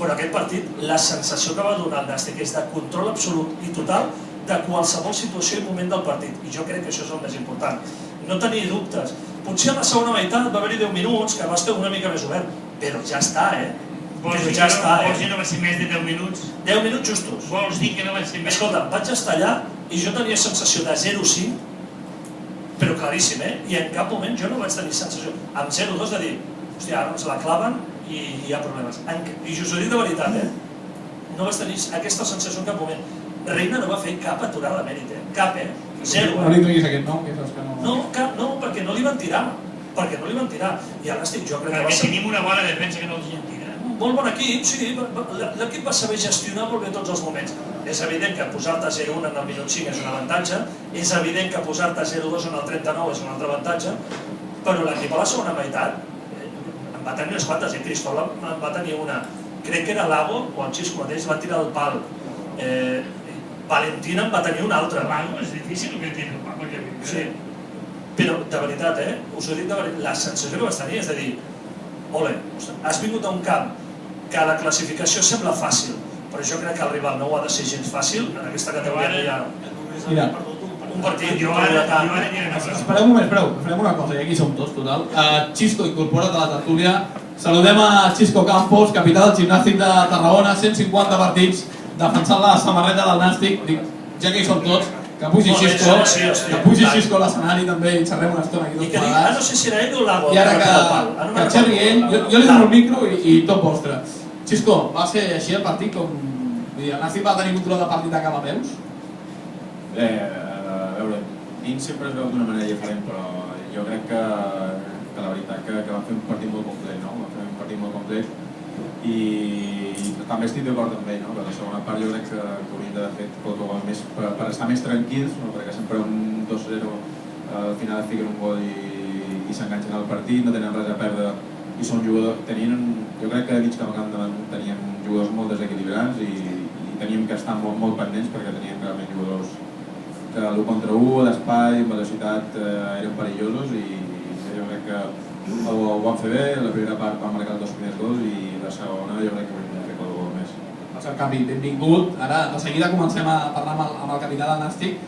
Però aquest partit, la sensació que va donar el Nàstic és de control absolut i total de qualsevol situació i moment del partit. I jo crec que això és el més important. No tenir dubtes. Potser a la segona meitat va haver-hi 10 minuts que va estar una mica més obert, però ja està, Vols dir que no va ser més de 10 minuts? 10 minuts justos. Vols dir que no va ser més? Escolta, vaig estar allà i jo tenia sensació de 0-5, però claríssim, i en cap moment jo no vaig tenir sensació, amb 0-2 de dir, hòstia, ara ens la claven i hi ha problemes. I us ho dic de veritat, no vaig tenir aquesta sensació en cap moment. Reina no va fer cap aturada de mèrit, cap, zero. No li treguis aquest nom, que saps que no... No, no, perquè no li van tirar. Perquè no li van tirar. I ara estic jo crec que va Perquè ser... tenim una bona defensa que no els hi han tirat. Molt bon equip, sí, l'equip va saber gestionar molt bé tots els moments. És evident que posar-te 0-1 en el minut 5 és un avantatge, és evident que posar-te 0-2 en el 39 és un altre avantatge, però l'equip a la segona meitat en va tenir unes quantes, Cristol en va tenir una, crec que era l'Ago o el Xisco mateix va tirar el pal, Valentina en va tenir una altra. L'Ago és difícil que tiri el pal, sí, però de veritat, us ho dic de veritat, la sensació que vas tenir és de dir, ole, has vingut a un camp que la classificació sembla fàcil, però jo crec que el rival no ho ha de ser gens fàcil, en aquesta categoria no hi ha un partit. Espereu un moment, farem una cosa, i aquí som tots, total. Xisco, incorpora't a la tertúlia. Saludem a Xisco Campos, capità del Gimnàstic de Tarragona, 150 partits, defensant la samarreta del Nàstic. Ja que hi som tots, que pugi Xisco a l'escenari també i xerrem una estona aquí tots plegats. No sé si era ell o l'Ago. I ara que xerri ell, jo li dono el micro i tot vostre. Xisco, va ser així el partit com... El Nàstic va tenir control de partit a cap a peus? A veure, dins sempre es veu d'una manera diferent, però jo crec que la veritat que va fer un partit molt complet, no? Va fer un partit molt complet i també estic d'acord amb ell, no? Que la segona part jo crec que hauríem d'haver fet qualsevol més per estar més tranquils, perquè sempre un 2-0 al final es fiquen un gol i s'enganxen al partit, no tenen res a perdre i són jugadors, jo crec que mig camp teníem jugadors molt desequilibrats i teníem que estar molt pendents perquè teníem realment jugadors que l'1 contra 1, d'espai, amb velocitat, eren perillosos i jo crec que ho van fer bé, la primera part van marcar els 2 primers gols i la segona jo crec que hauríem de fer qualsevol més. Doncs el canvi, benvingut. Ara de seguida comencem a parlar amb el capità del Nàstic.